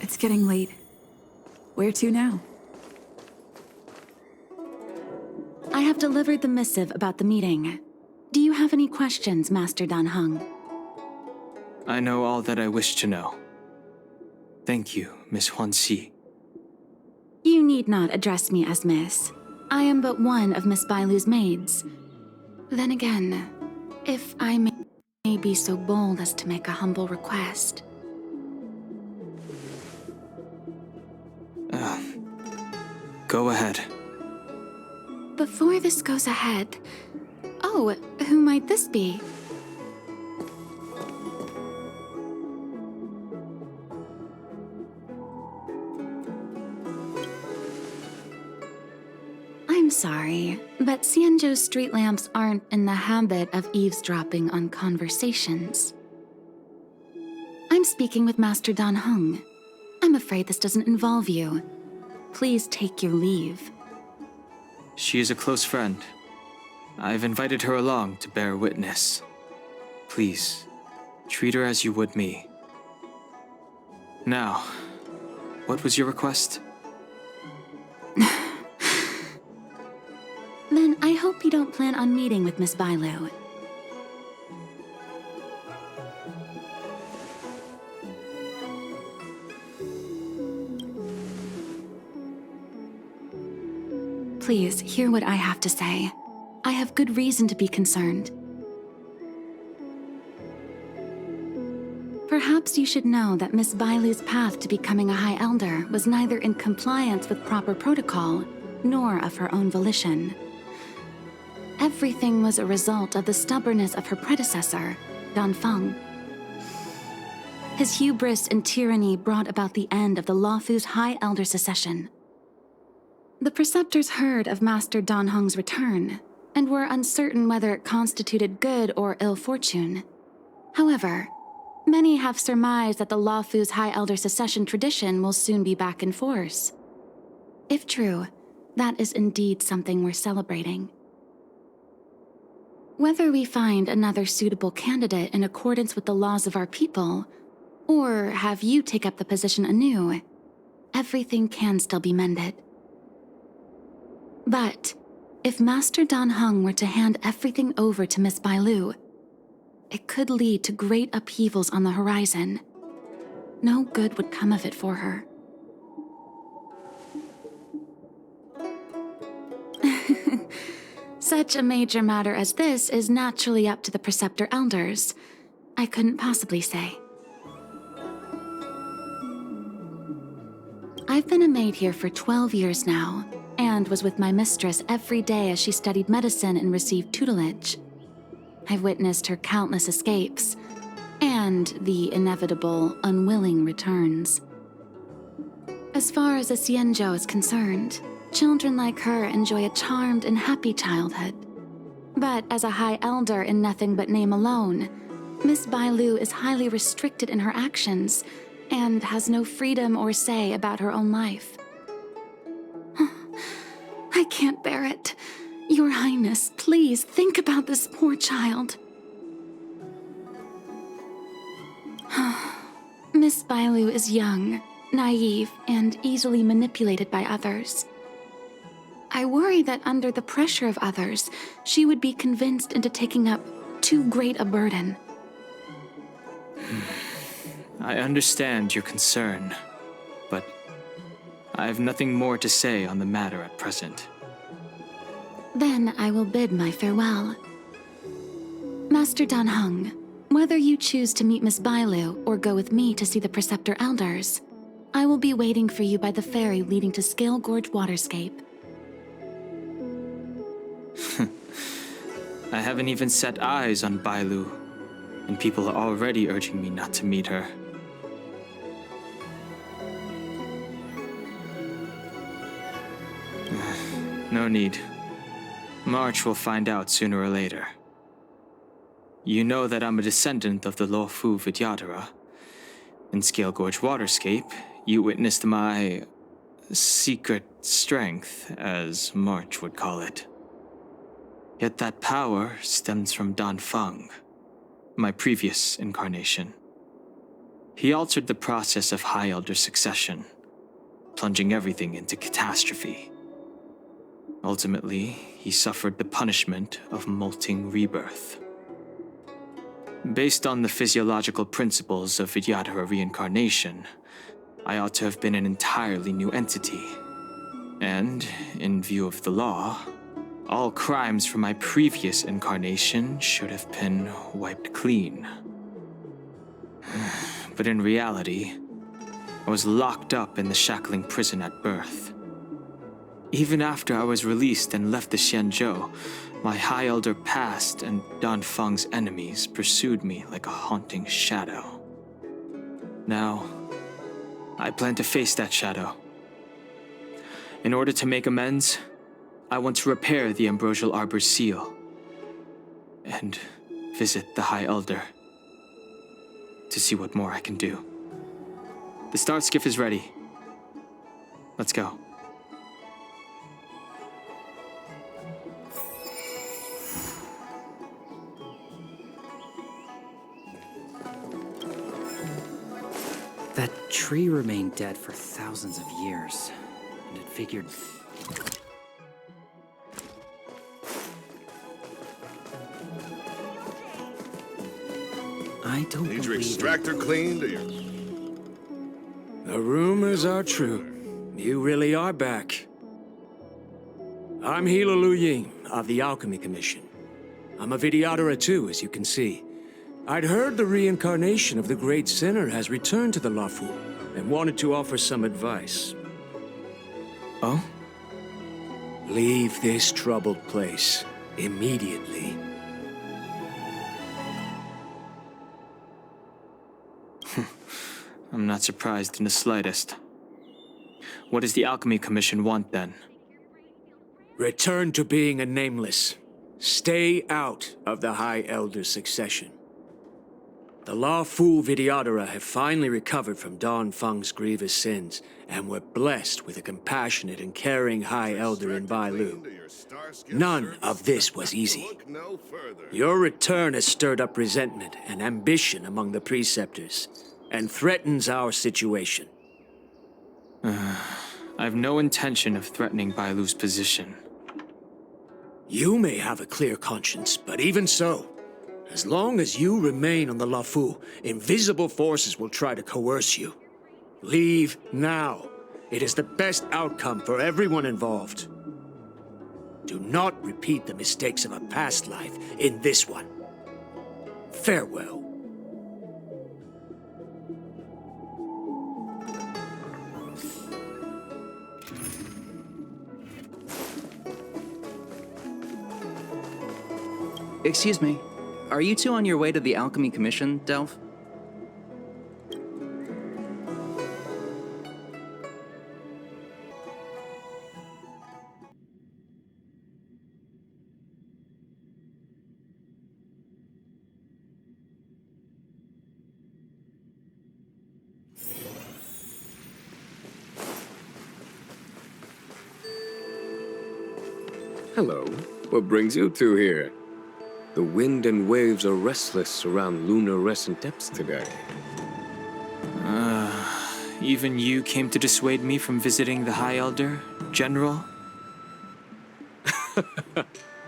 It's getting late. Where to now? I have delivered the missive about the meeting. Do you have any questions, Master Dan Heng? I know all that I wish to know. Thank you, Miss Huanxi. You need not address me as Miss. I am but one of Miss Bailu's maids. Then again, if I may be so bold as to make a humble request. Go ahead. Before this goes ahead... Oh, who might this be? I'm sorry, but Xianzhou's street lamps aren't in the habit of eavesdropping on conversations. I'm speaking with Master Dan Heng. I'm afraid this doesn't involve you. Please take your leave. She is a close friend. I've invited her along to bear witness. Please, treat her as you would me. Now, what was your request? Then I hope you don't plan on meeting with Miss Bailu. Please, hear what I have to say. I have good reason to be concerned. Perhaps you should know that Miss Bailu's path to becoming a High Elder was neither in compliance with proper protocol, nor of her own volition. Everything was a result of the stubbornness of her predecessor, Dan Feng. His hubris and tyranny brought about the end of the Luofu's High Elder succession. The preceptors heard of Master Dan Heng's return, and were uncertain whether it constituted good or ill fortune. However, many have surmised that the Luofu's High Elder succession tradition will soon be back in force. If true, that is indeed something worth celebrating. Whether we find another suitable candidate in accordance with the laws of our people, or have you take up the position anew, everything can still be mended. But if Master Dan Heng were to hand everything over to Miss Bailu, it could lead to great upheavals on the horizon. No good would come of it for her. Such a major matter as this is naturally up to the Preceptor Elders. I couldn't possibly say. I've been a maid here for 12 years now, and was with my mistress every day as she studied medicine and received tutelage. I've witnessed her countless escapes, and the inevitable, unwilling returns. As far as a Xianzhou is concerned, children like her enjoy a charmed and happy childhood. But as a High Elder in nothing but name alone, Miss Bailu is highly restricted in her actions, and has no freedom or say about her own life. I can't bear it. Your Highness, please think about this poor child. Miss Bailu is young, naive, and easily manipulated by others. I worry that under the pressure of others, she would be convinced into taking up too great a burden. I understand your concern, but I have nothing more to say on the matter at present. Then I will bid my farewell. Master Dan Heng, whether you choose to meet Miss Bailu or go with me to see the Preceptor Elders, I will be waiting for you by the ferry leading to Scale Gorge Waterscape. I haven't even set eyes on Bailu, and people are already urging me not to meet her. No need. March will find out sooner or later. You know that I'm a descendant of the Lawfu Vidyadhara. In Scale Gorge Waterscape, you witnessed my secret strength, as March would call it. Yet that power stems from Dan Feng, my previous incarnation. He altered the process of High Elder succession, plunging everything into catastrophe. Ultimately, he suffered the punishment of molting rebirth. Based on the physiological principles of Vidyadhara reincarnation, I ought to have been an entirely new entity. And, in view of the law, all crimes from my previous incarnation should have been wiped clean. But in reality, I was locked up in the shackling prison at birth. Even after I was released and left the Xianzhou, my High Elder past and Dan Feng's enemies pursued me like a haunting shadow. Now, I plan to face that shadow. In order to make amends, I want to repair the Ambrosial Arbor's seal and visit the High Elder to see what more I can do. The start skiff is ready. Let's go. That tree remained dead for thousands of years, and it figured... I don't Need your believe extractor cleaned or your... The rumors are true. You really are back. I'm Hila Lu Ying of the Alchemy Commission. I'm a Vidyadhara too, as you can see. I'd heard the reincarnation of the Great Sinner has returned to the Lawfu, and wanted to offer some advice. Oh? Leave this troubled place immediately. I'm not surprised in the slightest. What does the Alchemy Commission want then? Return to being a nameless. Stay out of the High Elder's succession. The Lawfu Vidyadhara have finally recovered from Dan Feng's grievous sins, and were blessed with a compassionate and caring High Elder in Bailu. None of this was easy. Your return has stirred up resentment and ambition among the preceptors, and threatens our situation. I have no intention of threatening Bailu's position. You may have a clear conscience, but even so, as long as you remain on the Lawfu, invisible forces will try to coerce you. Leave now. It is the best outcome for everyone involved. Do not repeat the mistakes of a past life in this one. Farewell. Excuse me. Are you two on your way to the Alchemy Commission, Delph? Hello. What brings you two here? The wind and waves are restless around lunar-rescent depths today. Even you came to dissuade me from visiting the High Elder, General?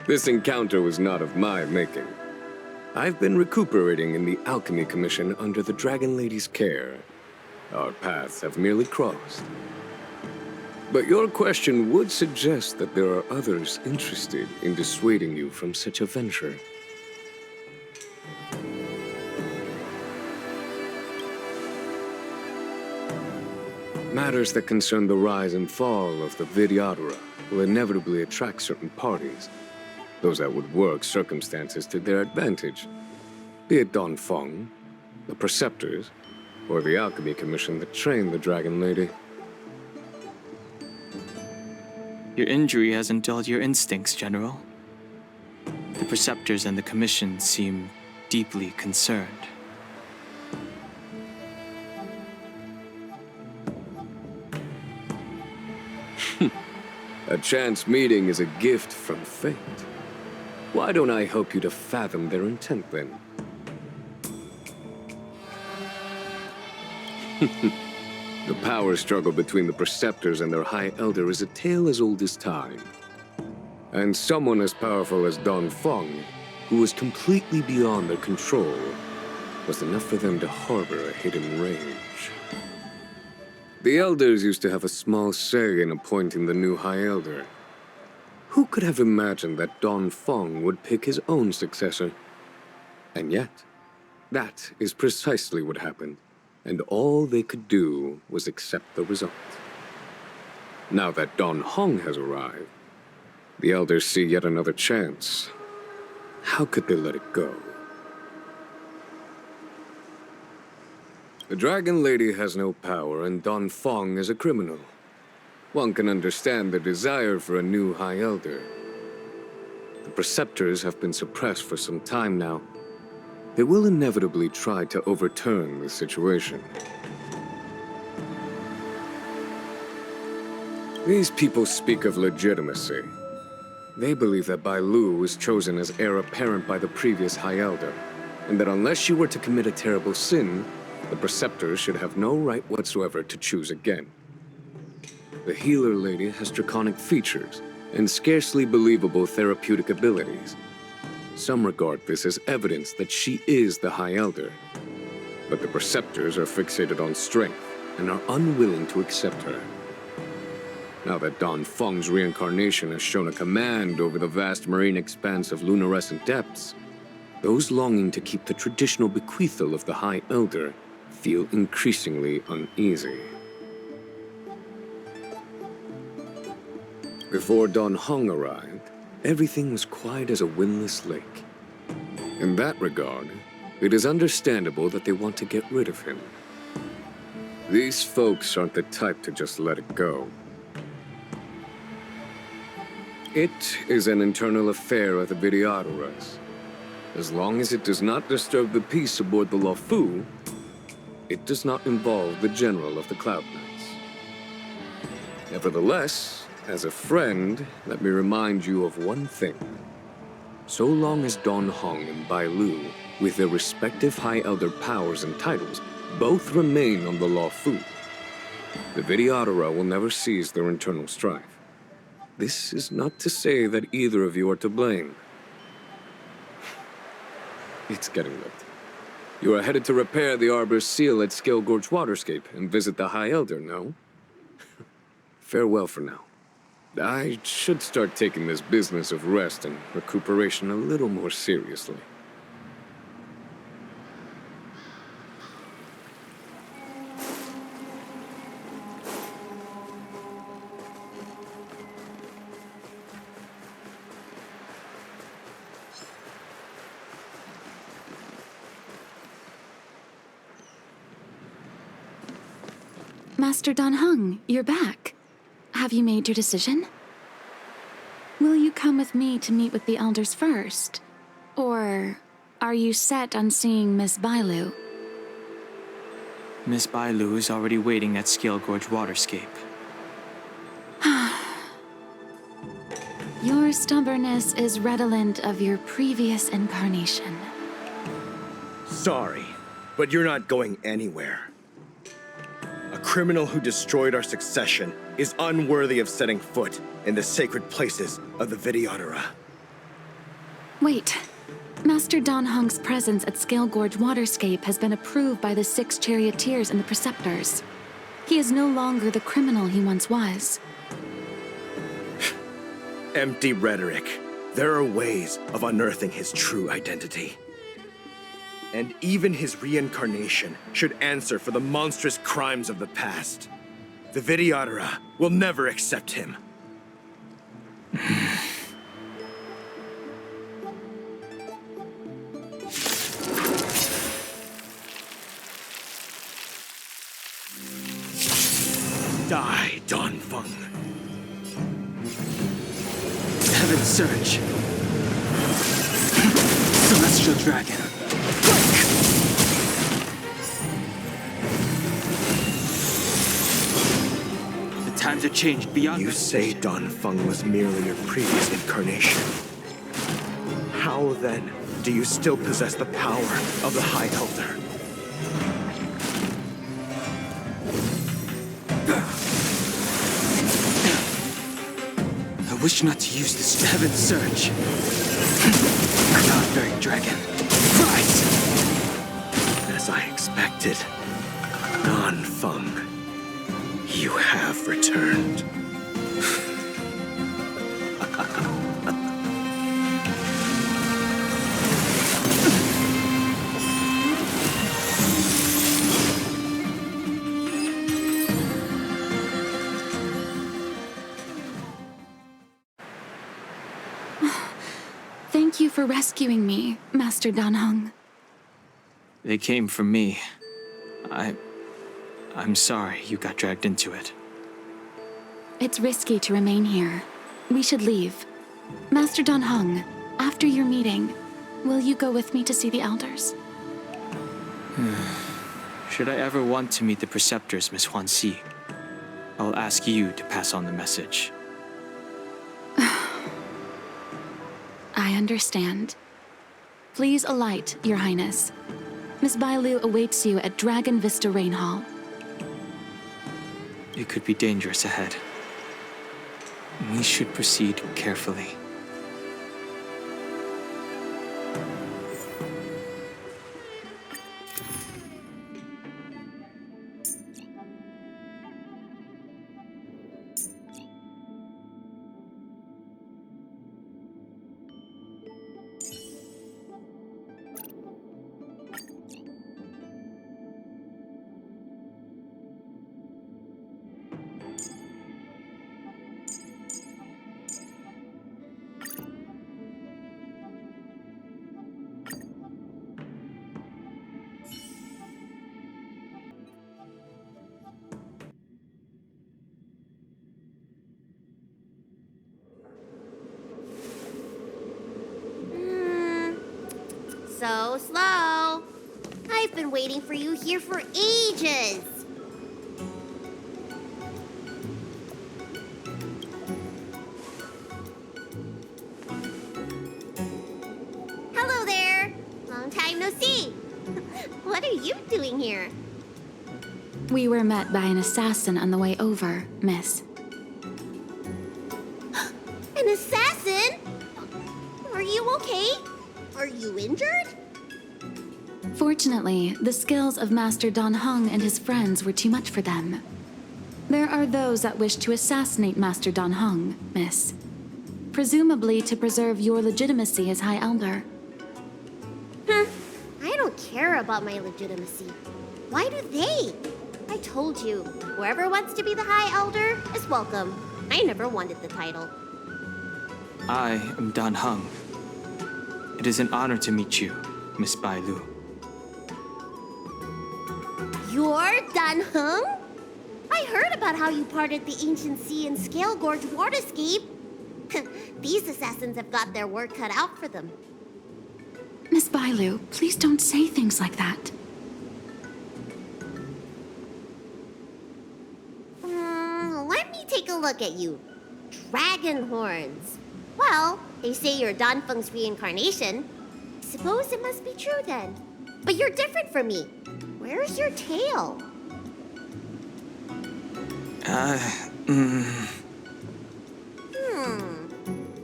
This encounter was not of my making. I've been recuperating in the Alchemy Commission under the Dragon Lady's care. Our paths have merely crossed. But your question would suggest that there are others interested in dissuading you from such a venture. Matters that concern the rise and fall of the Vidyadhara will inevitably attract certain parties. Those that would work circumstances to their advantage. Be it Dan Feng, the Preceptors, or the Alchemy Commission that trained the Dragon Lady. Your injury hasn't dulled your instincts, General. The Preceptors and the Commission seem deeply concerned. A chance meeting is a gift from fate. Why don't I help you to fathom their intent, then? The power struggle between the Preceptors and their High Elder is a tale as old as time. And someone as powerful as Don Feng, who was completely beyond their control, was enough for them to harbor a hidden rage. The Elders used to have a small say in appointing the new High Elder. Who could have imagined that Don Feng would pick his own successor? And yet, that is precisely what happened, and all they could do was accept the result. Now that Don Hong has arrived, the Elders see yet another chance. How could they let it go? The Dragon Lady has no power, and Don Feng is a criminal. One can understand the desire for a new High Elder. The Preceptors have been suppressed for some time now. They will inevitably try to overturn the situation. These people speak of legitimacy. They believe that Bai Lu was chosen as heir apparent by the previous High Elder, and that unless you were to commit a terrible sin, the Preceptors should have no right whatsoever to choose again. The Healer Lady has draconic features and scarcely believable therapeutic abilities. Some regard this as evidence that she is the High Elder, but the Preceptors are fixated on strength and are unwilling to accept her. Now that Don Feng's reincarnation has shown a command over the vast marine expanse of lunarescent depths, those longing to keep the traditional bequeathal of the High Elder feel increasingly uneasy. Before Don Hong arrived, everything was quiet as a windless lake. In that regard, it is understandable that they want to get rid of him. These folks aren't the type to just let it go. It is an internal affair of the Vidyadharas. As long as it does not disturb the peace aboard the Luofu, it does not involve the General of the Cloud Knights. Nevertheless, as a friend, let me remind you of one thing. So long as Don Hong and Bai Lu, with their respective High Elder powers and titles, both remain on the Luofu, the Vidyadhara will never cease their internal strife. This is not to say that either of you are to blame. It's getting late. You are headed to repair the Arbor's seal at Scale Gorge Waterscape and visit the High Elder, no? Farewell for now. I should start taking this business of rest and recuperation a little more seriously. Master Don Hung, you're back. Have you made your decision? Will you come with me to meet with the elders first? Or are you set on seeing Miss Bailu? Miss Bailu is already waiting at Scale Gorge Waterscape. Your stubbornness is redolent of your previous incarnation. Sorry, but you're not going anywhere. A criminal who destroyed our succession is unworthy of setting foot in the sacred places of the Vidyadhara. Wait. Master Don Hung's presence at Scale Gorge Waterscape has been approved by the 6 charioteers and the Preceptors. He is no longer the criminal he once was. Empty rhetoric. There are ways of unearthing his true identity. And even his reincarnation should answer for the monstrous crimes of the past. The Vidyadhara will never accept him. Die, Don Feng. Heaven Surge. Celestial Dragon. The times have changed beyond You say recognition. Don Feng was merely your previous incarnation. How, then, do you still possess the power of the High Elder? I wish not to use this Heaven Surge. God-bearing dragon. Rise! As I expected, Don Feng, you have returned. Thank you for rescuing me, Master Dan Heng. They came from me. I'm sorry you got dragged into it. It's risky to remain here. We should leave. Master Dan Heng, after your meeting, will you go with me to see the elders? Should I ever want to meet the preceptors, Miss Huan Si, I'll ask you to pass on the message. I understand. Please alight, Your Highness. Miss Bailu awaits you at Dragon Vista Rain Hall. It could be dangerous ahead. We should proceed carefully. So slow. I've been waiting for you here for ages. Hello there. Long time no see. What are you doing here? We were met by an assassin on the way over, Miss. An assassin? Are you okay? Are you injured? Fortunately, the skills of Master Dan Heng and his friends were too much for them. There are those that wish to assassinate Master Dan Heng, Miss. Presumably to preserve your legitimacy as High Elder. I don't care about my legitimacy. Why do they? I told you, whoever wants to be the High Elder is welcome. I never wanted the title. I am Dan Heng. It is an honor to meet you, Miss Bailu. You're Dan Heng? I heard about how you parted the ancient sea and Scale Gorge waterscape. These assassins have got their work cut out for them. Miss Bailu, please don't say things like that. Let me take a look at you. Dragon horns. Well, they say you're Dan Feng's reincarnation. Suppose it must be true then. But you're different from me. Where's your tail?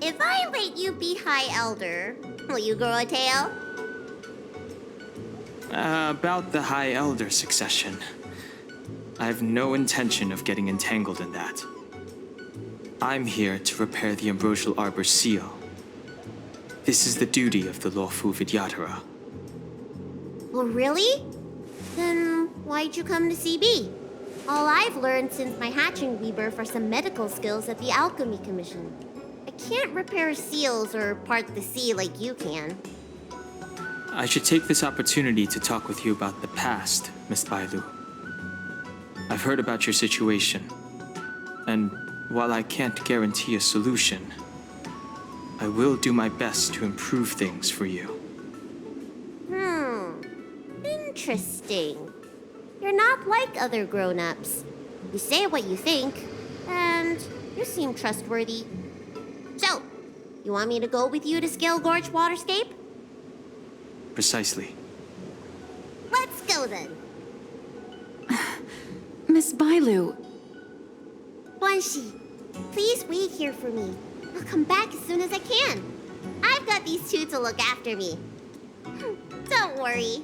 If I let you be High Elder, will you grow a tail? About the High Elder succession. I have no intention of getting entangled in that. I'm here to repair the Ambrosial Arbor's seal. This is the duty of the lawful Vidyadhara. Well, really? Then why'd you come to CB? All I've learned since my hatching rebirth are some medical skills at the Alchemy Commission. I can't repair seals or part the sea like you can. I should take this opportunity to talk with you about the past, Miss Bailu. I've heard about your situation, and while I can't guarantee a solution, I will do my best to improve things for you. Interesting. You're not like other grown-ups. You say what you think, and you seem trustworthy. So, you want me to go with you to Scale Gorge Waterscape? Precisely. Let's go then. Miss Bailu, Guanxi, please wait here for me. I'll come back as soon as I can. I've got these two to look after me. Don't worry.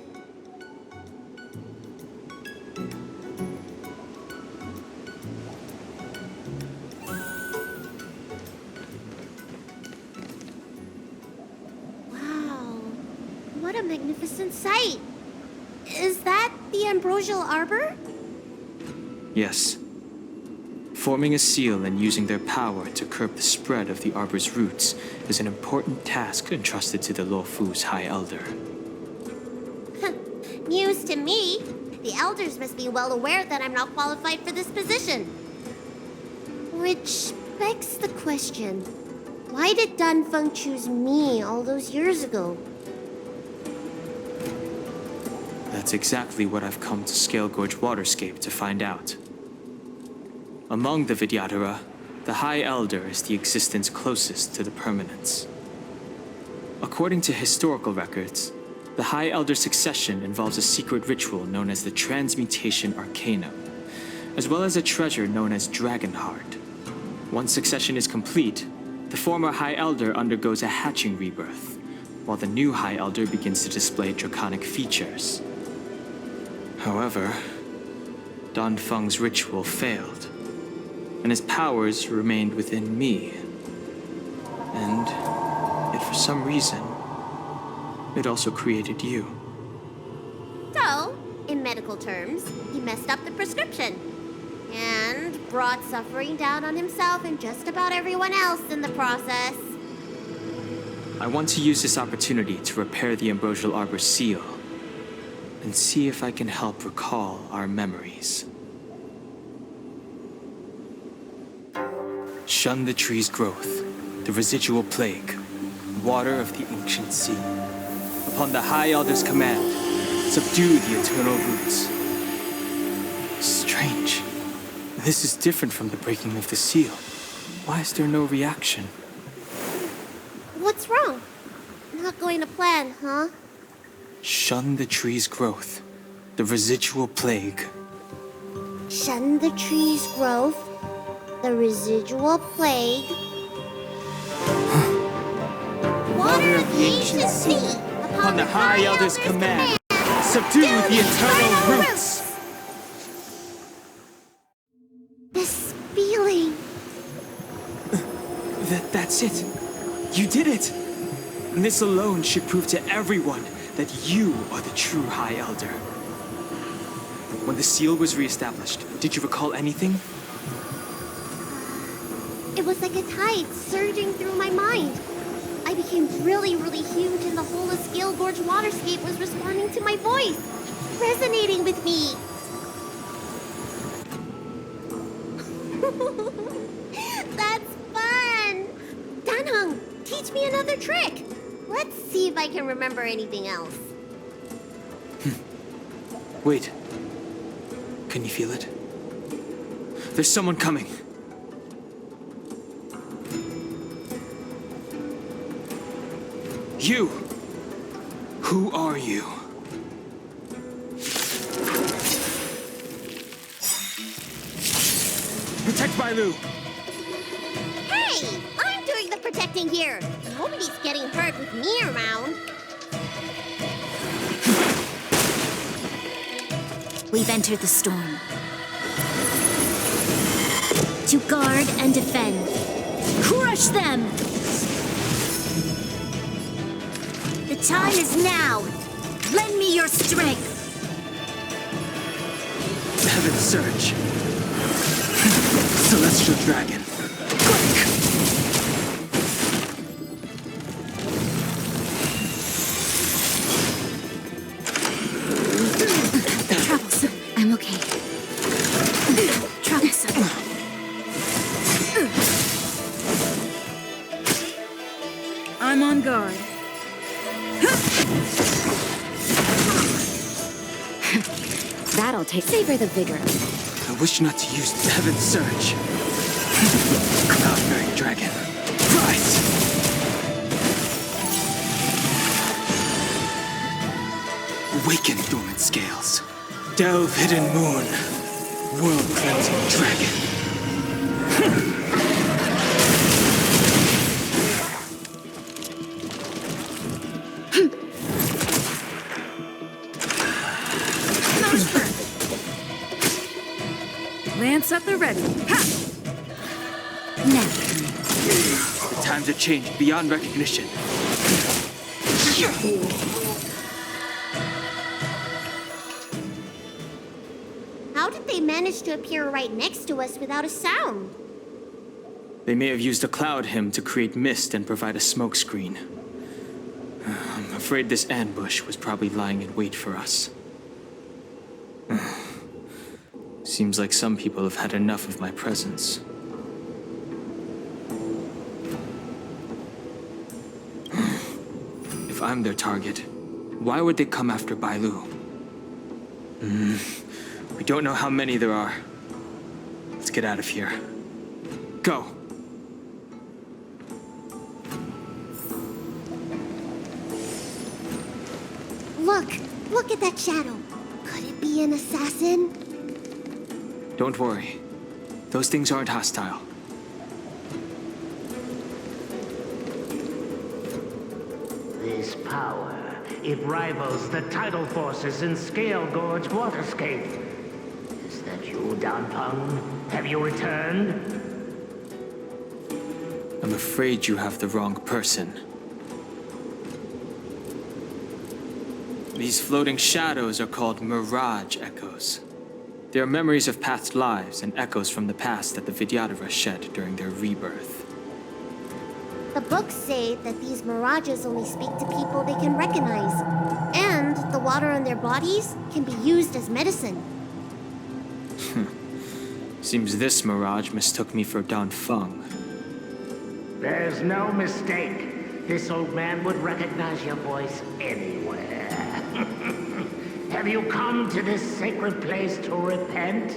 Wow, what a magnificent sight. Is that the Ambrosial Arbor? Yes. Forming a seal and using their power to curb the spread of the Arbor's roots is an important task entrusted to the Luofu's High Elder. News to me. The elders must be well aware that I'm not qualified for this position. Which begs the question, why did Danfeng choose me all those years ago? That's exactly what I've come to Scale Gorge Waterscape to find out. Among the Vidyadhara, the High Elder is the existence closest to the permanence. According to historical records, the High Elder succession involves a secret ritual known as the Transmutation Arcanum, as well as a treasure known as Dragonheart. Once succession is complete, the former High Elder undergoes a hatching rebirth, while the new High Elder begins to display draconic features. However, Danfeng's ritual failed, and his powers remained within me. And yet for some reason, it also created you. So, in medical terms, he messed up the prescription. And brought suffering down on himself and just about everyone else in the process. I want to use this opportunity to repair the Ambrosial Arbor seal, and see if I can help recall our memories. Shun the tree's growth, the residual plague, water of the ancient sea. Upon the High Elder's command, subdue the eternal roots. Strange. This is different from the breaking of the seal. Why is there no reaction? What's wrong? Not going to plan, huh? Shun the tree's growth, the residual plague. Shun the tree's growth, the residual plague. Water of the ancient sea, Upon the High Elder's command, subdue the eternal roots. This feeling. That's it. You did it. And this alone should prove to everyone that you are the true High Elder. When the seal was reestablished, did you recall anything? It was like a tide surging through my mind. I became really, really huge, and the whole of Scale Gorge Waterscape was responding to my voice, resonating with me. That's fun! Danheng, teach me another trick. Let's see if I can remember anything else. Wait. Can you feel it? There's someone coming. You! Who are you? Protect Bailu! Hey! I'm doing the protecting here. Nobody's getting hurt with me around. We've entered the storm. To guard and defend. Crush them! The time is now! Lend me your strength! Heaven Surge. Celestial Dragon. Quick! Troublesome. I'm okay. Troublesome. I'm on guard. That'll take. Savor the vigor. I wish not to use the Heaven Surge. Cloud-bearing dragon. Rise! Awaken, dormant scales. Delve, hidden moon. World-cleansing dragon. Lance at the ready. Ha! Now. The times have changed beyond recognition. How did they manage to appear right next to us without a sound? They may have used a cloud hymn to create mist and provide a smokescreen. I'm afraid this ambush was probably lying in wait for us. Seems like some people have had enough of my presence. If I'm their target, why would they come after Bailu? We don't know how many there are. Let's get out of here. Go! Look at that shadow. Could it be an assassin? Don't worry. Those things aren't hostile. This power, it rivals the tidal forces in Scale Gorge Waterscape. Is that you, Danpeng? Have you returned? I'm afraid you have the wrong person. These floating shadows are called Mirage Echoes. They are memories of past lives and echoes from the past that the Vidyadhara shed during their rebirth. The books say that these mirages only speak to people they can recognize. And the water in their bodies can be used as medicine. Seems this mirage mistook me for Danfeng. There's no mistake. This old man would recognize your voice anywhere. Have you come to this sacred place to repent?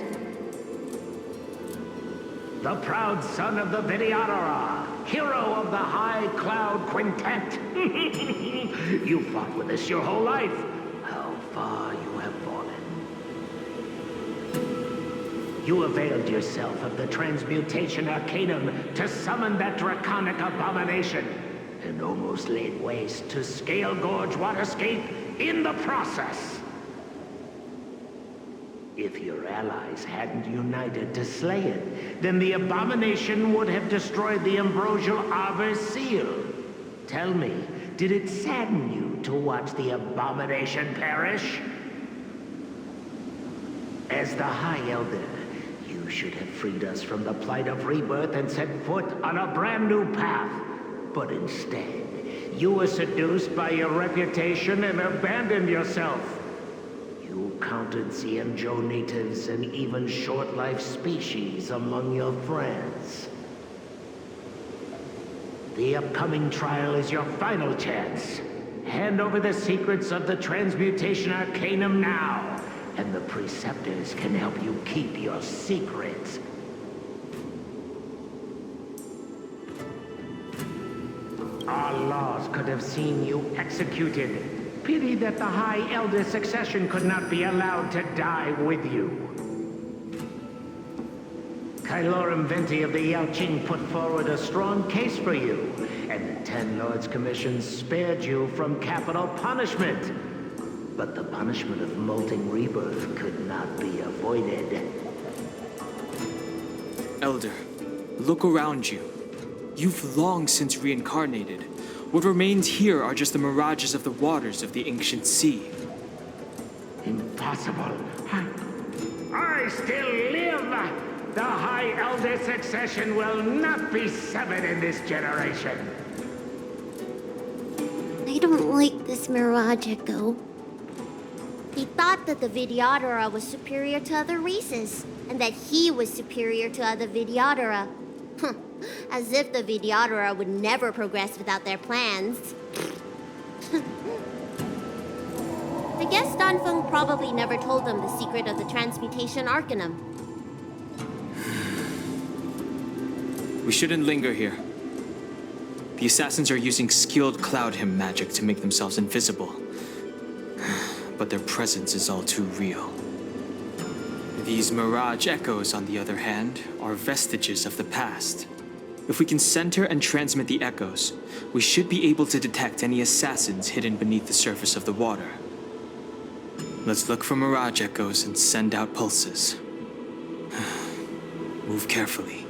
The proud son of the Vidyadhara, hero of the High Cloud Quintet. You fought with us your whole life. How far you have fallen. You availed yourself of the Transmutation Arcanum to summon that draconic abomination, and almost laid waste to Scale Gorge Waterscape in the process. If your allies hadn't united to slay it, then the abomination would have destroyed the ambrosial Arbor's seal. Tell me, did it sadden you to watch the abomination perish? As the High Elder, you should have freed us from the plight of rebirth and set foot on a brand new path. But instead, you were seduced by your reputation and abandoned yourself. You counted Xianzhou natives and even short-life species among your friends. The upcoming trial is your final chance. Hand over the secrets of the Transmutation Arcanum now, and the Preceptors can help you keep your secrets. Our laws could have seen you executed. Pity that the High Elder succession could not be allowed to die with you. Kailorum Venti of the Yaoqing put forward a strong case for you, and the Ten Lords Commission spared you from capital punishment. But the punishment of molting rebirth could not be avoided. Elder, look around you. You've long since reincarnated. What remains here are just the mirages of the waters of the ancient sea. Impossible. I still live! The High Elder succession will not be severed in this generation. I don't like this Mirage Echo. He thought that the Vidyadhara was superior to other races, and that he was superior to other Vidyadhara. As if the Vidyadhara would never progress without their plans. I guess Danfeng probably never told them the secret of the transmutation arcanum. We shouldn't linger here. The assassins are using skilled cloud hymn magic to make themselves invisible. But their presence is all too real. These mirage echoes, on the other hand, are vestiges of the past. If we can center and transmit the echoes, we should be able to detect any assassins hidden beneath the surface of the water. Let's look for mirage echoes and send out pulses. Move carefully.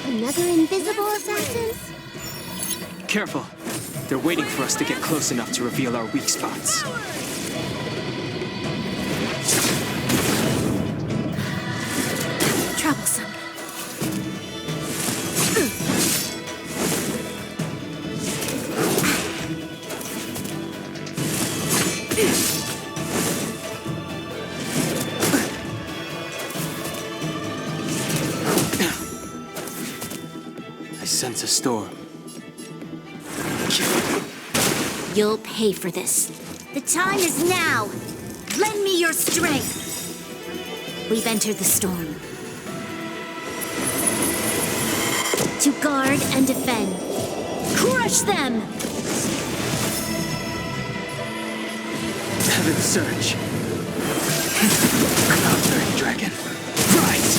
Another invisible assassin? Careful. They're waiting for us to get close enough to reveal our weak spots. Troublesome. I sense a storm. You'll pay for this. The time is now. Lend me your strength. We've entered the storm. To guard and defend. Crush them! Heaven surge. Cloud-bearing dragon. Rise!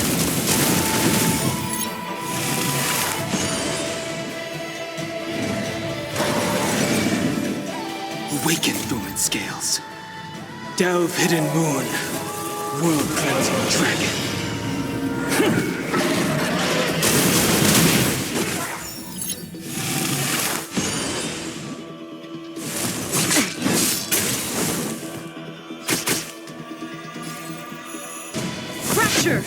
Awaken, Lumen Scales. Delve, hidden moon. World-cleansing dragon. Crusher!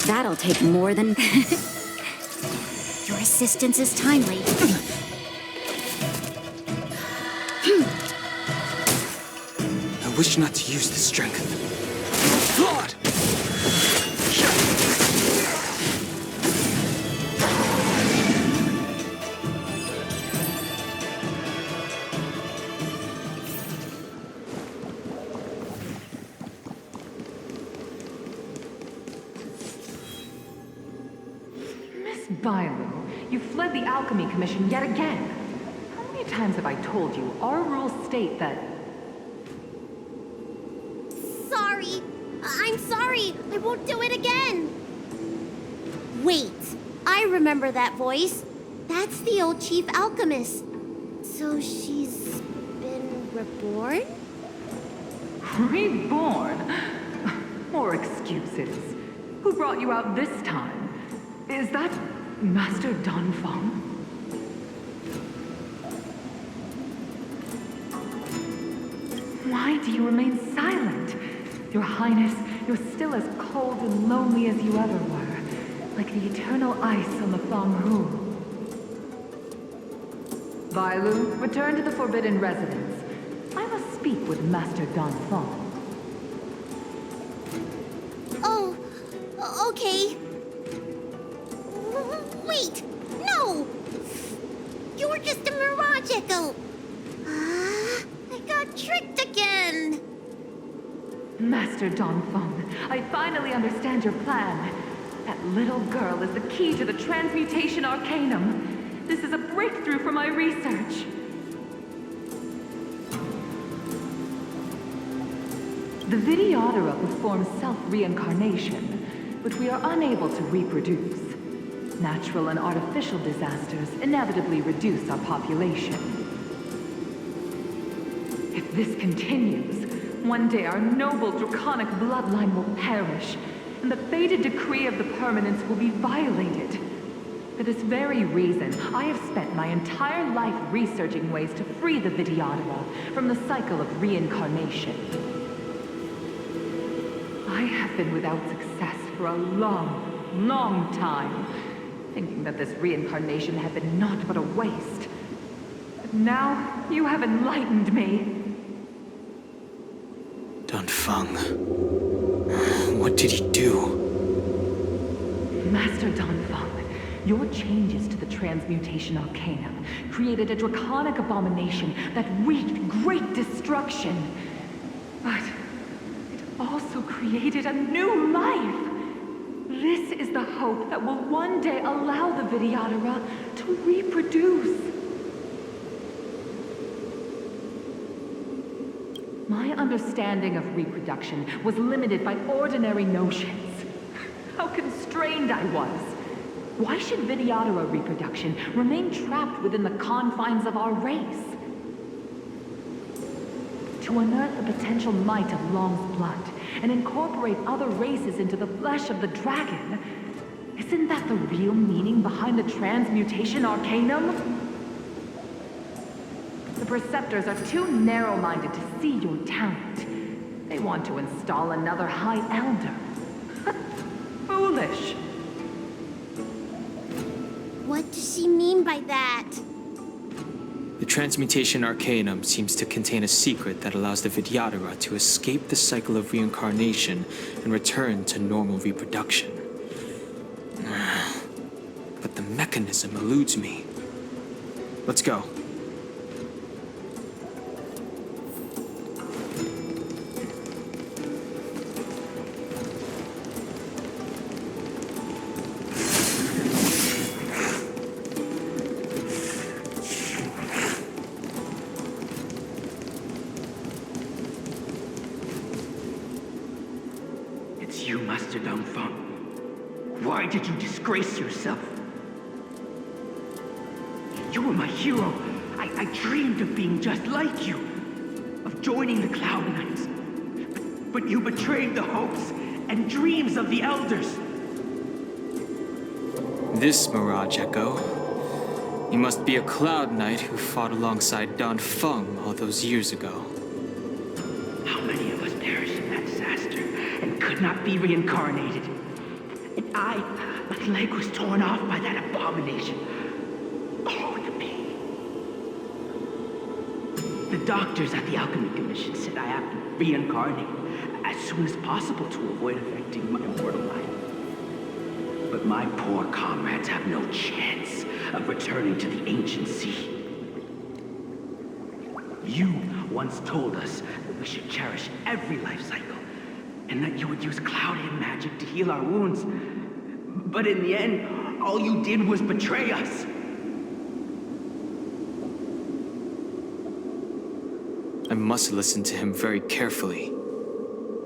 That'll take more than... Your assistance is timely. I wish not to use the strength. Lord! Miss Bailu, you fled the Alchemy Commission yet again. How many times have I told you our rules state that... Sorry. I'm sorry. I won't do it again. Wait. I remember that voice. That's the old chief alchemist. So she's been reborn? Reborn? More excuses. Who brought you out this time? Is that Master Danfeng? Why do you remain silent? Your Highness, you're still as cold and lonely as you ever were, like the eternal ice on the Fanghu. Bailu, return to the Forbidden Residence. I must speak with Master Danfeng. Oh, okay. Wait! No! You're just a mirage echo! I got tricked again! Master Danfeng, I finally understand your plan. That little girl is the key to the transmutation arcanum. This is a breakthrough for my research. The Vidyadhara performs self-reincarnation, but we are unable to reproduce. Natural and artificial disasters inevitably reduce our population. this continues, one day our noble draconic bloodline will perish, and the fated decree of the permanence will be violated. For this very reason, I have spent my entire life researching ways to free the Vidyadhara from the cycle of reincarnation. I have been without success for a long time, thinking that this reincarnation had been naught but a waste. But now, you have enlightened me. Danfeng. What did he do? Master Danfeng, your changes to the transmutation arcanum created a draconic abomination that wreaked great destruction. But it also created a new life. This is the hope that will one day allow the Vidyadhara to reproduce. My understanding of reproduction was limited by ordinary notions. How constrained I was. Why should Vidyadhara reproduction remain trapped within the confines of our race? To unearth the potential might of Long's blood and incorporate other races into the flesh of the dragon, isn't that the real meaning behind the transmutation arcanum? The Preceptors are too narrow-minded to see your talent. They want to install another High Elder. Foolish. What does she mean by that? The transmutation arcanum seems to contain a secret that allows the Vidyadhara to escape the cycle of reincarnation and return to normal reproduction. But the mechanism eludes me. Let's go. You, Master Danfeng. Why did you disgrace yourself? You were my hero. I dreamed of being just like you, of joining the Cloud Knights. But you betrayed the hopes and dreams of the Elders. This Mirage Echo. He must be a Cloud Knight who fought alongside Danfeng all those years ago. How many of us perished in that disaster and could not be reincarnated? And my leg was torn off by that abomination. Oh, the pain. The doctors at the Alchemy Commission said I have to reincarnate as soon as possible to avoid affecting my immortal life. But my poor comrades have no chance of returning to the ancient sea. You once told us that we should cherish every life cycle, and that you would use cloud-hidden magic to heal our wounds. But in the end, all you did was betray us. I must listen to him very carefully.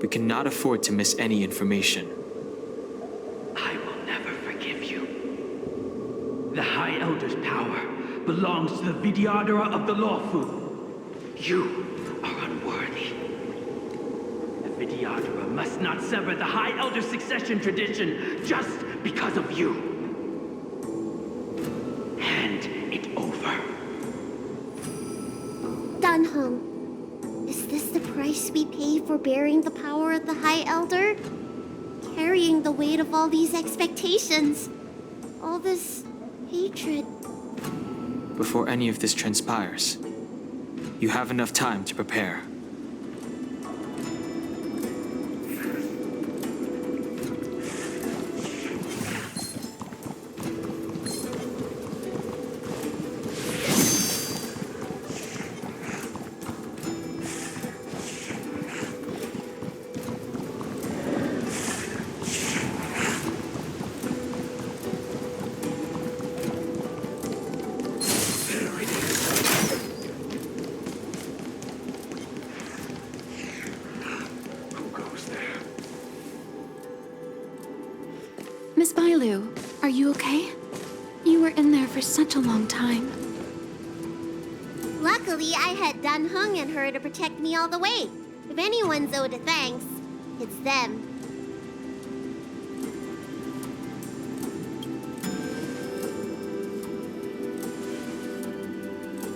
We cannot afford to miss any information. I will never forgive you. The High Elder's power belongs to the Vidyadhara of the Lawfu. You are unworthy. The Vidyadhara must not sever the High Elder succession tradition just because of you. Hand it over. Danheng, is this the price we pay for bearing the power of the High Elder? Carrying the weight of all these expectations. All this hatred. Before any of this transpires, you have enough time to prepare. Miss Bailu, are you okay? You were in there for such a long time. Luckily, I had Dun Heng and her to protect me all the way. If anyone's owed a thanks, it's them.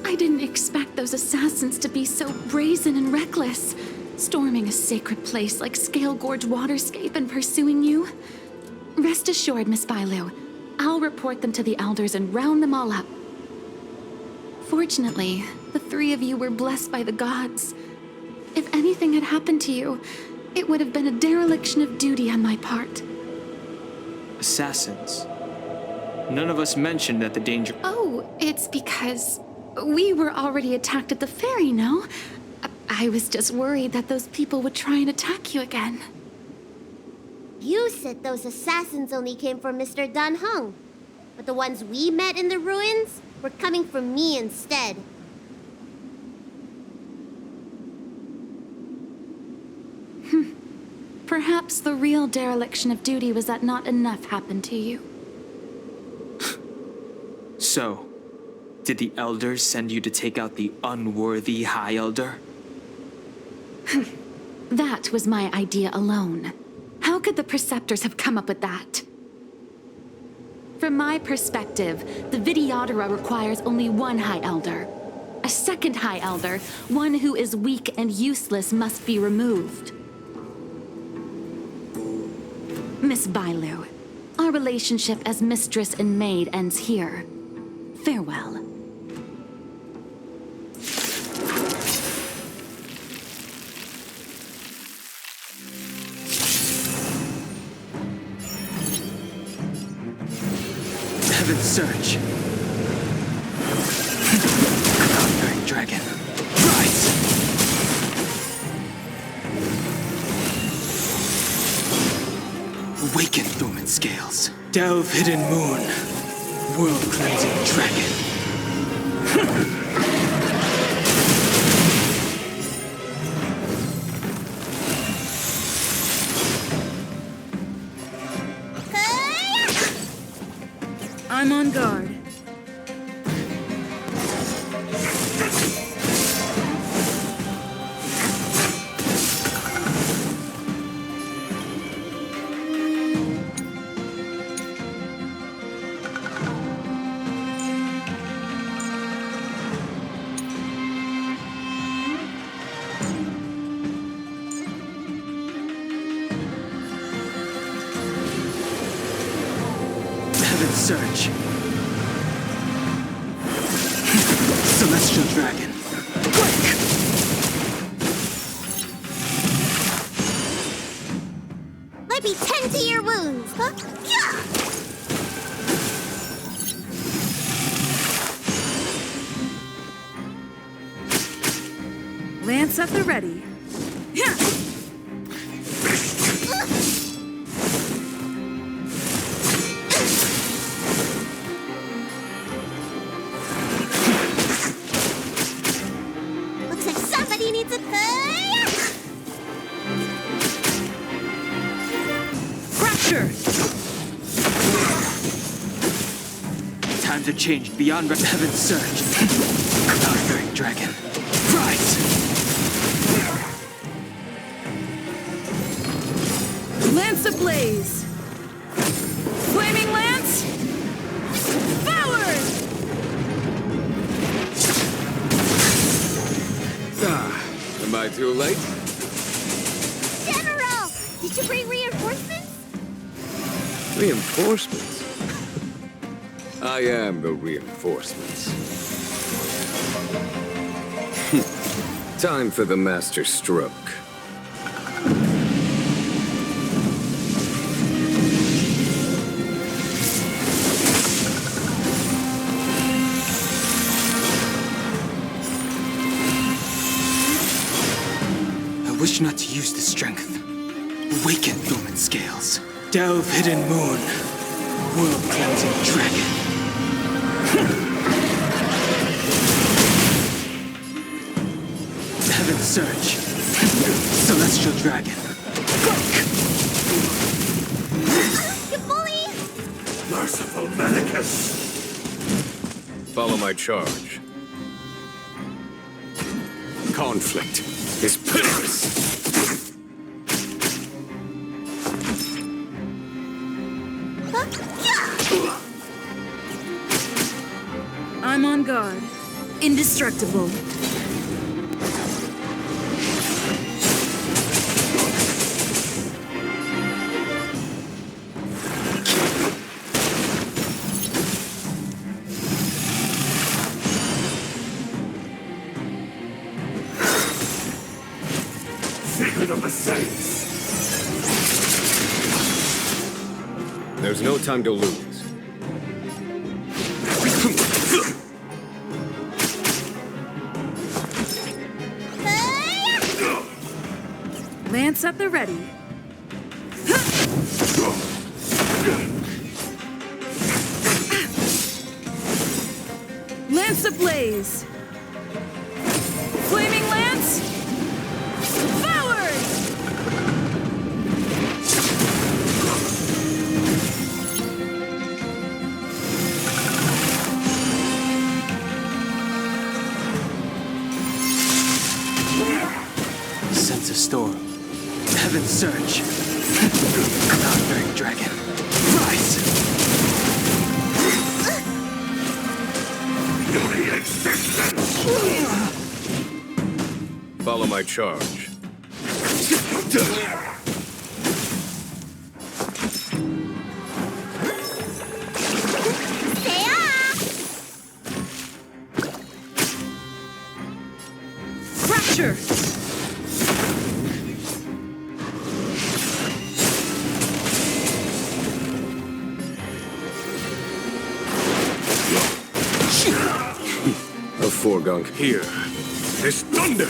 I didn't expect those assassins to be so brazen and reckless, storming a sacred place like Scale Gorge Waterscape and pursuing you. Rest assured, Miss Bailu, I'll report them to the elders and round them all up. Fortunately, the three of you were blessed by the gods. If anything had happened to you, it would have been a dereliction of duty on my part. Assassins? None of us mentioned that the danger... Oh, it's because we were already attacked at the ferry, no? I was just worried that those people would try and attack you again. You said those assassins only came from Mr. Dun Heng, but the ones we met in the ruins were coming from me instead. Perhaps the real dereliction of duty was that not enough happened to you. So, did the elders send you to take out the unworthy High Elder? That was my idea alone. How could the Preceptors have come up with that? From my perspective, the Videodora requires only one High Elder. A second High Elder, one who is weak and useless, must be removed. Miss Bailu, our relationship as mistress and maid ends here. Farewell. Heaven's Surge. Conquering Dragon. Rise! Awaken, Thuman Scales. Delve, Hidden Moon. World-cleansing Dragon. I'm on guard. Heaven's Surge. Celestial Dragon. Quick! Let me tend to your wounds, huh? Yeah! Lance at the ready. Yeah. Looks like somebody needs a Fracture! Times have changed beyond Heaven's Surge. Conquering Dragon. Rise! Lance ablaze! Flaming Lance! Forward! Am I too late? General! Did you bring reinforcements? Reinforcements? I am the reinforcements. Time for the master stroke. I wish not to use the strength. Awaken, Thuman Scales. Delve, Hidden Moon. World-cleansing Dragon. Heaven's Surge. Celestial Dragon. Quick! You bully! Merciful Medicus! Follow my charge. Conflict is pitiless. I'm on guard. Indestructible. Secret of the Saints. There's no time to lose. Lance at the ready. Lance ablaze. Flaming lance. Forward! Sense a storm. Heaven's surge. Cloud-bearing dragon. Rise! Follow my charge. Fracture! A foregone. Here. There's thunder!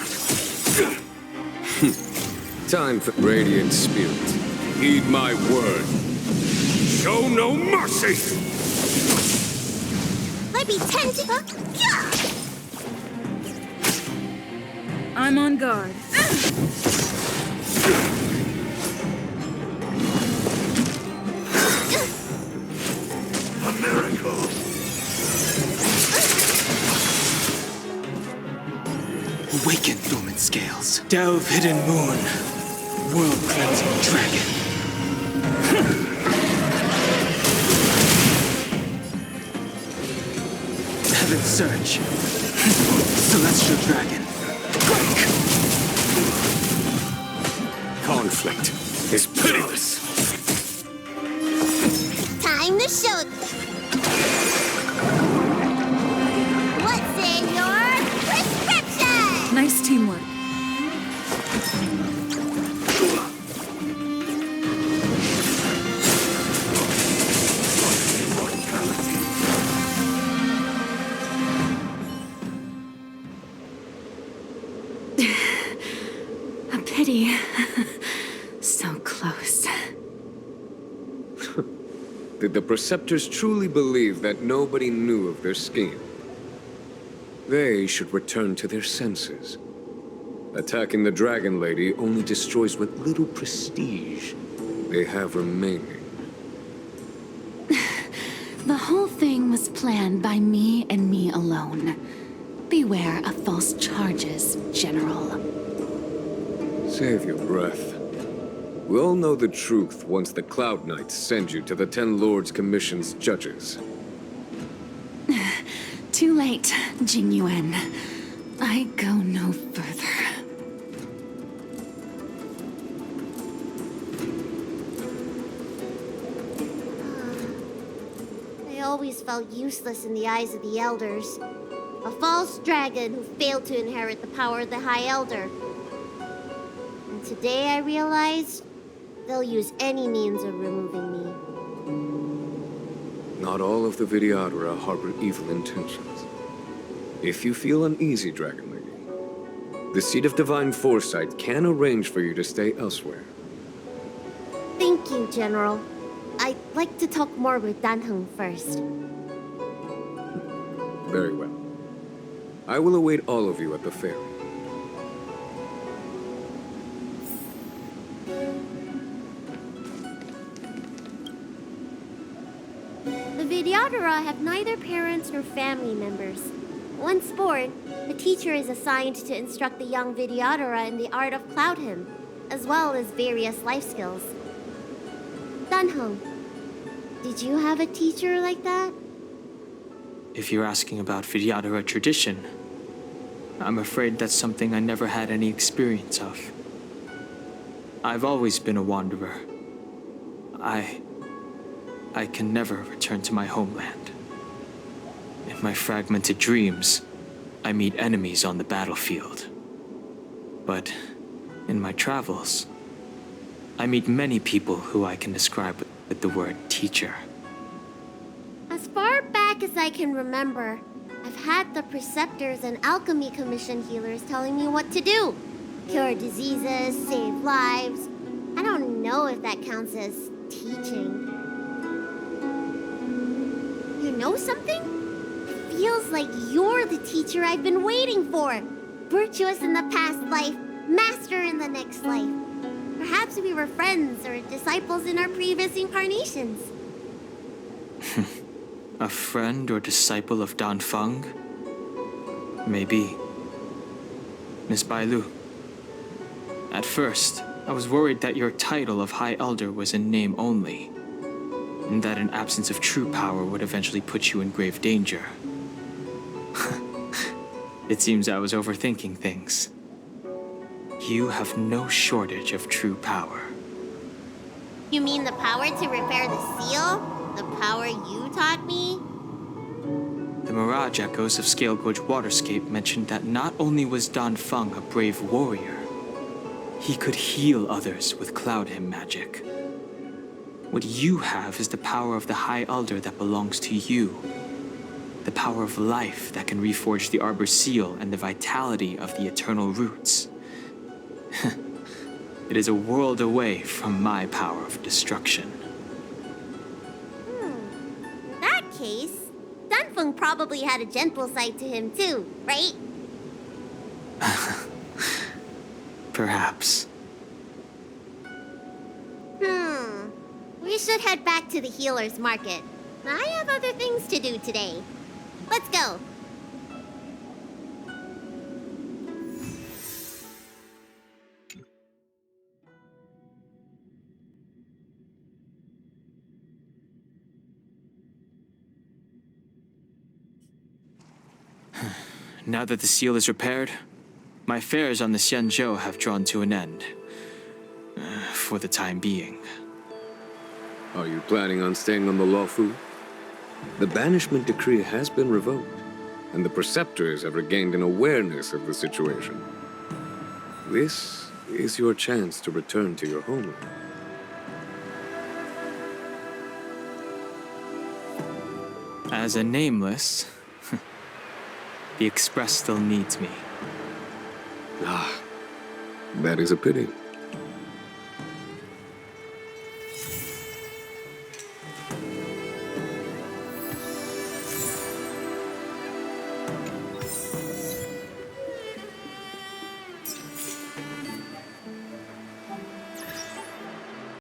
Time for Radiant Spirit. Heed my word. Show no mercy! Let me tend to... I'm on guard. A miracle! Awaken, dormant scales. Delve, hidden moon. World-cleansing dragon. Heaven's surge. Celestial dragon. Conflict is pitiless. Time to show... What's in your prescription? Nice teamwork. A pity. So close. Did the Preceptors truly believe that nobody knew of their scheme? They should return to their senses. Attacking the Dragon Lady only destroys what little prestige they have remaining. The whole thing was planned by me and me alone. Beware of false charges, General. Save your breath. We'll know the truth once the Cloud Knights send you to the Ten Lords Commission's judges. Too late, Jing Yuan. I go no further. I always felt useless in the eyes of the Elders. A false dragon who failed to inherit the power of the High Elder. And today I realized they'll use any means of removing me. Not all of the Vidyadhara harbor evil intentions. If you feel uneasy, Dragon Lady, the Seat of Divine Foresight can arrange for you to stay elsewhere. Thank you, General. I'd like to talk more with Dan Heng first. Very well. I will await all of you at the ferry. The Vidyadhara have neither parents nor family members. Once born, the teacher is assigned to instruct the young Vidyadhara in the art of Cloud Hymn, as well as various life skills. Dunhong, did you have a teacher like that? If you're asking about Vidyadhara tradition, I'm afraid that's something I never had any experience of. I've always been a wanderer. I can never return to my homeland. In my fragmented dreams, I meet enemies on the battlefield. But in my travels, I meet many people who I can describe with the word teacher. As far back as I can remember, I've had the preceptors and alchemy commission healers telling me what to do. Cure diseases, save lives. I don't know if that counts as teaching. You know something? It feels like you're the teacher I've been waiting for. Virtuous in the past life, master in the next life. Perhaps we were friends or disciples in our previous incarnations. A friend or disciple of Dan Feng? Maybe. Miss Bailu. At first, I was worried that your title of High Elder was in name only, and that an absence of true power would eventually put you in grave danger. It seems I was overthinking things. You have no shortage of true power. You mean the power to repair the seal? The power you taught me? The Mirage Echoes of Scale Gorge Waterscape mentioned that not only was Dan Feng a brave warrior, he could heal others with Cloud Hymn magic. What you have is the power of the High Elder that belongs to you. The power of life that can reforge the Arbor Seal and the vitality of the eternal roots. It is a world away from my power of destruction. In that case, Dunfeng probably had a gentle side to him too, right? Perhaps. We should head back to the healer's market. I have other things to do today. Let's go. Now that the seal is repaired, my affairs on the Xianzhou have drawn to an end. For the time being. Are you planning on staying on the Luofu? The banishment decree has been revoked, and the preceptors have regained an awareness of the situation. This is your chance to return to your homeland. As a nameless, the Express still needs me. Ah, that is a pity.